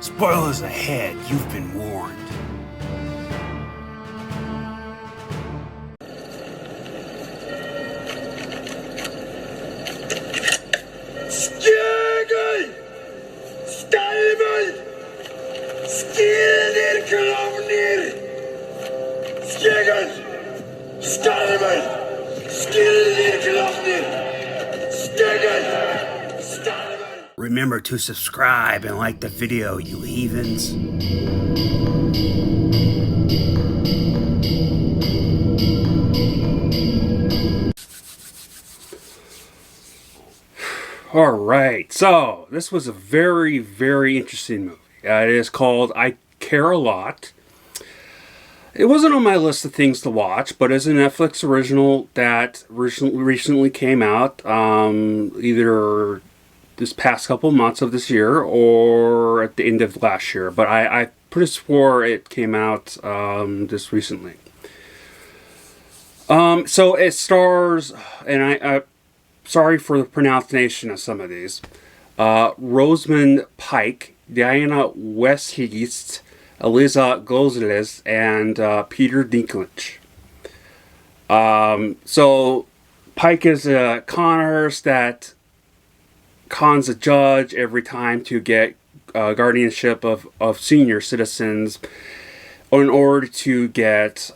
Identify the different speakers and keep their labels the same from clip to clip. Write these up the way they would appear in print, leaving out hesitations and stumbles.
Speaker 1: Spoilers ahead, you've been warned.
Speaker 2: Skjøgel! Skalvel! Skilder klovner! Skjøgel! Skalvel! Skilder klovner! Skjøgel! Skalvel!
Speaker 1: Remember to subscribe and like the video, you heathens. Alright, so this was a very, very interesting movie. It is called I Care a Lot. It wasn't on my list of things to watch, but it's a Netflix original that recently came out, either this past couple months of this year or at the end of last year. But I pretty swore it came out just recently. So it stars, and I sorry for the pronunciation of some of these, Rosamund Pike, Diana West-Heath, Eliza Gonzalez, and Peter Dinklage. So Pike is a con artist that cons a judge every time to get guardianship of senior citizens in order to get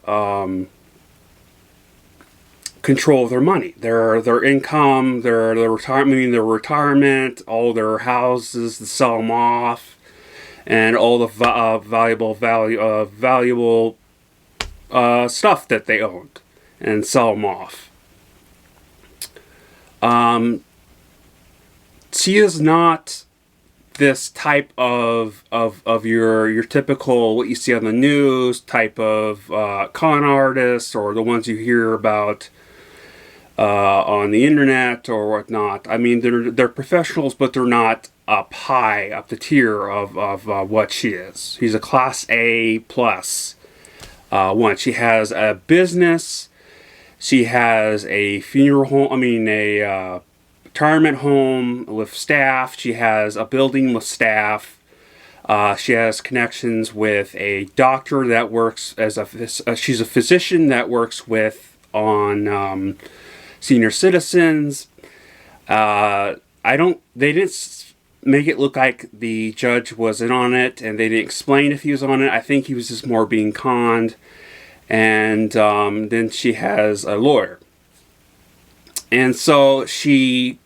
Speaker 1: control of their money, their income, their retirement, all their houses, to sell them off, and all the valuable stuff that they owned, and sell them off. She is not this type of your typical, what you see on the news type of con artist, or the ones you hear about on the internet or whatnot. I mean, they're professionals, but they're not up high, up the tier of what she is. She's a class A plus one. She has a business. She has a funeral home. A retirement home with staff. She has a building with staff. She has connections with a doctor that works as she's a physician that works with on senior citizens. They didn't make it look like the judge was in on it, and they didn't explain if he was on it. I think he was just more being conned. And then she has a lawyer. And so she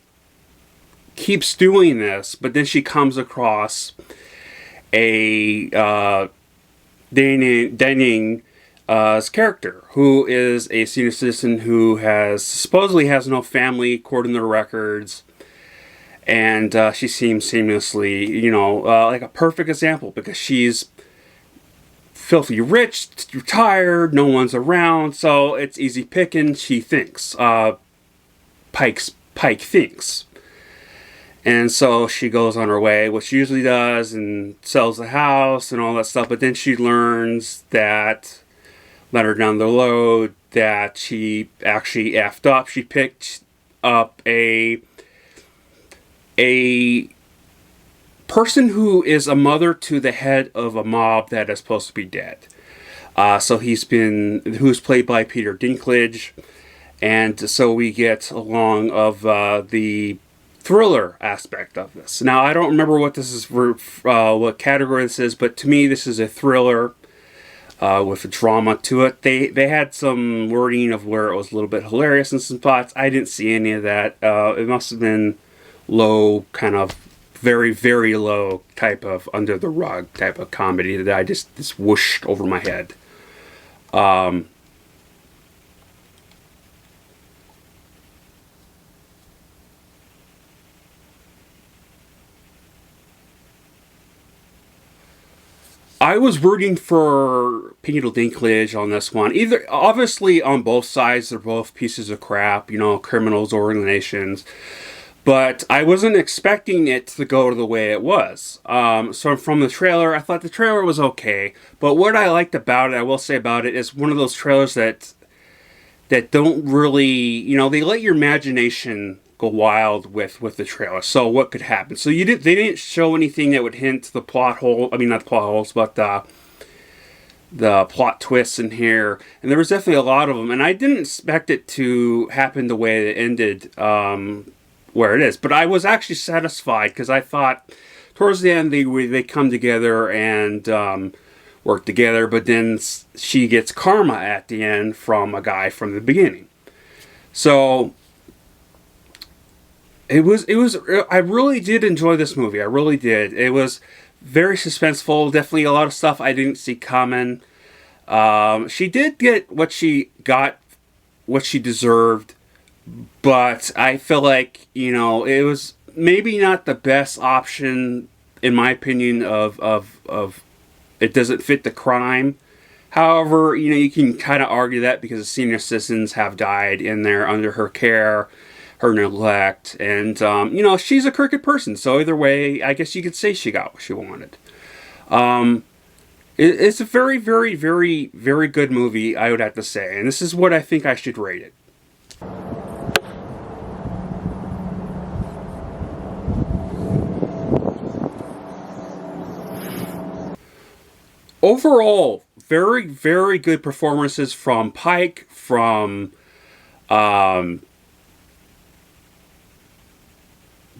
Speaker 1: keeps doing this, but then she comes across a Denning's character, who is a senior citizen who supposedly has no family according to the records, and she seems seamlessly, like a perfect example, because she's filthy rich, retired, no one's around, so it's easy picking. She thinks. Pike thinks. And so she goes on her way, which she usually does, and sells the house and all that stuff. But then she learns that, later down the road, that she actually effed up. She picked up a person who is a mother to the head of a mob that is supposed to be dead. Who's played by Peter Dinklage. And so we get along of the thriller aspect of this. Now, I don't remember what this is what category this is, but to me, this is a thriller with a drama to it. They had some wording of where it was a little bit hilarious in some spots. I didn't see any of that. It must have been low, kind of very, very low type of under the rug type of comedy that I just whooshed over my head. I was rooting for Peter Dinklage on this one. Obviously, on both sides, they're both pieces of crap, criminals, organizations. But I wasn't expecting it to go the way it was. So from the trailer, I thought the trailer was okay. But what I liked about it, I will say about it, is one of those trailers that don't really, they let your imagination go wild with the trailer. So what could happen? So they didn't show anything that would hint the plot hole. I mean, not the plot holes, but the plot twists in here. And there was definitely a lot of them. And I didn't expect it to happen the way it ended, where it is. But I was actually satisfied because I thought towards the end they come together and work together. But then she gets karma at the end from a guy from the beginning. So it was. I really did enjoy this movie. I really did. It was very suspenseful. Definitely a lot of stuff I didn't see coming. She did get what she deserved, but I feel like, you know, it was maybe not the best option in my opinion of it doesn't fit the crime. However, you know, you can kind of argue that because the senior citizens have died in there under her care, her neglect, and you know, she's a crooked person, so either way I guess you could say she got what she wanted. It's a very, very, very, very good movie, I would have to say, and this is what I think I should rate it. Overall, very, very good performances from Pike, from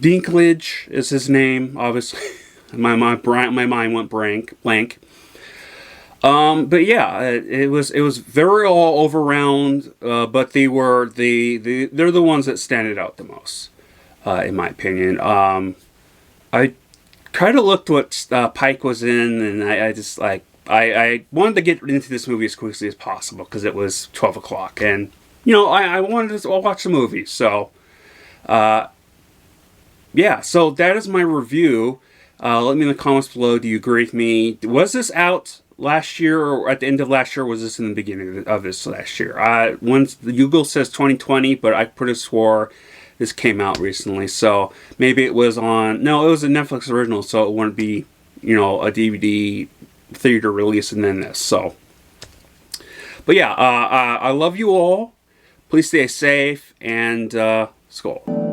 Speaker 1: Dinklage is his name, obviously. my mind went blank. But yeah, it was very all over round. But they're the ones that stand out the most, in my opinion. I kind of looked what Pike was in, and I just like I wanted to get into this movie as quickly as possible because it was 12 o'clock, and you know I wanted to watch the movie. So, yeah. So that is my review. Let me in the comments below. Do you agree with me? Was this out last year or at the end of last year? Or was this in the beginning of this last year? Once the Google says 2020, but I could have swore this came out recently. So maybe it was on. No, it was a Netflix original, so it wouldn't be, you know, a DVD theater release and then this. So, but yeah, I love you all. Please stay safe and Skål.